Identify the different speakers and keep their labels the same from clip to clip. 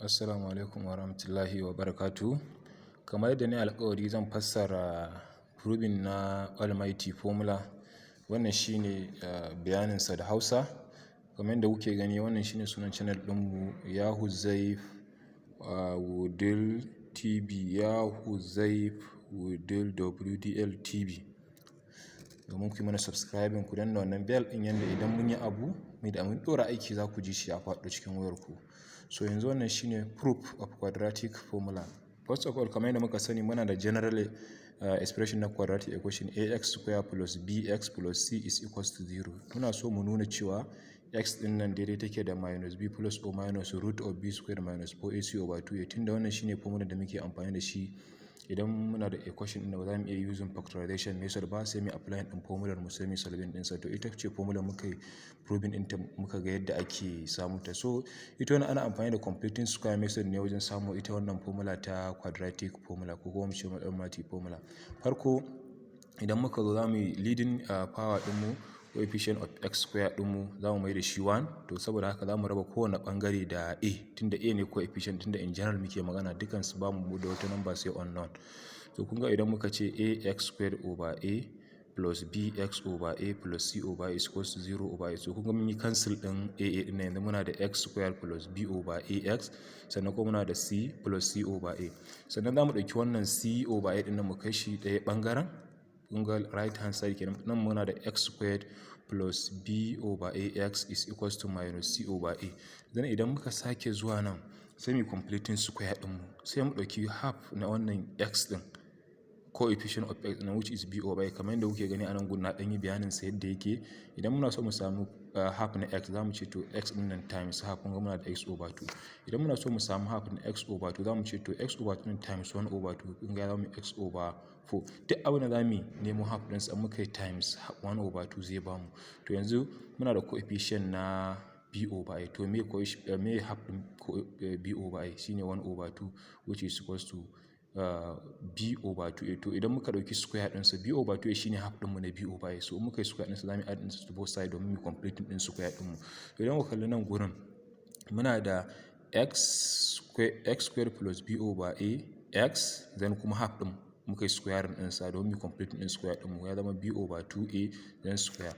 Speaker 1: Assalamu alaikum wa rahmatullahi wa barakatuh. Kamar yadda ne alƙawari zan fassara proving na almighty formula. Wannan shine bayaninsa da Hausa. Kamar yadda kuke gani, wannan shine sunan channel ɗinmu, Muhdhuzaifawudil TV, Muhdhuzaifawudil WDL TV. Domin ku yi mana subscribing, ku danna wannan bell ɗin yanda idan mun yi abu da mun ɗora aiki za ku ji shi a faɗo cikin wayarku. So yanzu wannan shine proof of quadratic formula. First of all, kamar yadda muka sani, muna da general expression na quadratic equation ax square plus bx plus c is equals to 0. Muna so mu nuna cewa x din nan daidai take da minus b plus or minus root of b square minus 4ac over 2a. Tunda wannan shine formula da muke amfani da shi idan muna da equation da ba za mu iya using factorization method ba, sai mu apply din formula mu sai mu solving din sa. To ita ce formula muka yi proving din ta, muka ga yadda ake samu ta. So ita wannan ana amfani da completing square method ne wajen samu ita wannan formula ta quadratic formula ko kuma mu ce almighty formula. Farko idan muka zo za mu yi leading power din mu, coefficient of x square din mu za mu mai da shi 1. To saboda haka za mu raba kowane bangare da a, tunda a ne coefficient, tunda in general muke magana, dukkan su ba mu da wata number sai unknown. To kun ga idan muka ce ax squared over a plus bx over a plus c over a is equals to 0 over a. So kun ga mun yi cancel din a din nan, yanzu muna da x squared plus b over ax, sannan kuma muna da c plus c over a. Sannan za mu ɗauki wannan c over a din nan mu kai shi ɗaya ɓangaren. Kun ga right hand side kenan, nan muna da x squared plus b over ax is equals to minus c over a. Then idan muka sake zuwa nan sai mu completing square din mu, sai mu ɗauki half na wannan x din, coefficient of x na which is b over a. Kamar yadda kuke gani a nan gun na ɗan yi bayanin sa yadda yake. Idan muna so mu samu half na x, za mu ce to x din nan times half, kun ga muna da x over 2. Idan muna so mu samu half na x over 2, za mu ce to x over 2 times 1 over 2, kun ga za mu x over 4. Duk abin da za mu nemo half din sa muka yi times 1 over 2 zai bamu. To yanzu muna da coefficient na b over a. To me half din b over a shine 1 over 2, which is equals to b over 2a. To idan muka ɗauki square ɗinsa, b over 2a shine half ɗinmu na b over a. So muka yi square ɗinsa za mu add ɗinsa to both side domin mu completing ɗin square ɗinmu. To idan muka kalli nan gurin, muna da x square plus b over a x, then kuma half ɗin muka yi square ɗinsa domin mu completing ɗin square ɗinmu, ya zama b over 2a then square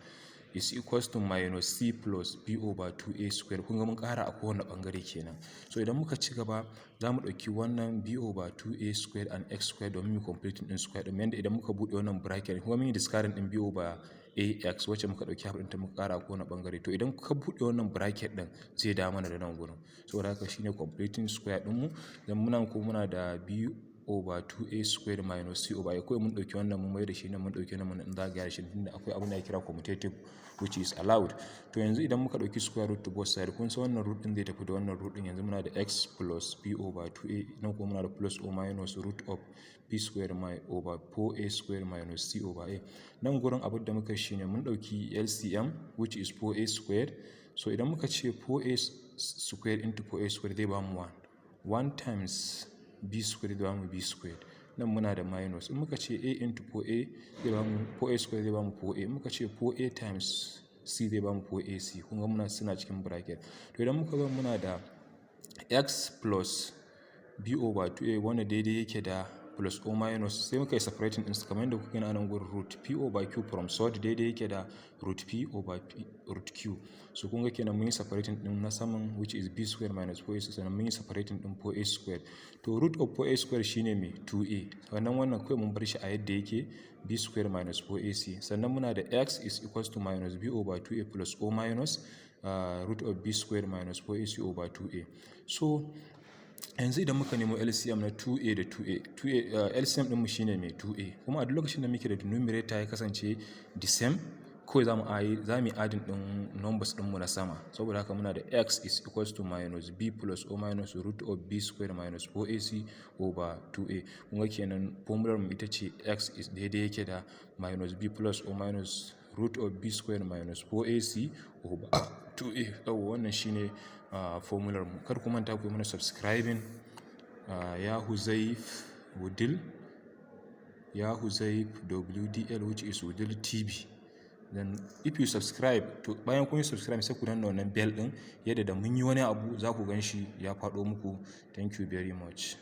Speaker 1: is equals to minus c plus b over 2a square. Kun ga mun ƙara a kowane ɓangare kenan. So idan muka ci gaba, za mu ɗauki wannan b over 2a square and x square domin mu completing ɗin square ɗin. Yanda idan muka buɗe wannan bracket, kuma mun yi discarding ɗin b over ax wacce muka ɗauki half ɗinta muka ƙara a kowane ɓangare. To idan ka buɗe wannan bracket ɗin zai dawo mana da nan gurin. Saboda haka shine completing square ɗinmu. Dan muna da b over 2a square minus c over a. Kawai mun ɗauki wannan mun mai da shi nan, mun ɗauki nan mun zagaya shi, tunda akwai abin da ake kira commutative which is allowed. To yanzu idan muka ɗauki square root to both side, kun san wannan root ɗin zai tafi da wannan root ɗin. Yanzu muna da x plus b over 2a, nan kuma muna da plus or minus root of b square over 4a square minus c over a. Nan gurin abin da muka shi ne mun ɗauki LCM which is 4a square. So idan muka ce 4a square into 4a square zai bamu 1. 1 times b square zai bamu b square. Nan muna da minus. In muka ce a into 4a zai bamu 4a square zai bamu 4a. In muka ce 4a times c zai bamu 4ac. Kun ga suna cikin bracket. To idan muka zo muna da x plus b over 2a wanda daidai yake da plus or minus, sai muka yi separating ɗinsu kamar yadda kuka gani a nan gurin, root p over q from sod daidai yake da root p over root q. So kun ga kenan mun yi separating ɗin na saman which is b square minus 4ac, sannan mun yi separating ɗin 4a square. To root of 4a square shine me 2a. Wannan kawai mun bar shi a yadda yake, b square minus 4ac. Sannan muna da x is equals to minus b over 2a plus or minus root of b square minus 4ac over 2a. So yanzu idan muka nemo LCM na 2a da 2a, LCM ɗinmu shine mai 2a. Kuma a duk lokacin da muke da denominator ya kasance the same, kawai za mu yi adding ɗin numbers ɗinmu na sama. Saboda haka muna da x is equals to minus b plus or minus root of b square minus 4ac over 2a. Kun ga kenan formular mu ita ce x is daidai yake da minus b plus or minus root of b square minus 4ac over 2a. Wannan shine formular mu. Kar ku manta ku yi mana subscribing Muhdhuzaifawudil WDL which is Wudil TV. then if you subscribe, to bayan kun yi subscribe sai ku danna wannan bell din, yadda da mun yi wani abu za ku gan shi ya faɗo muku. Thank you very much.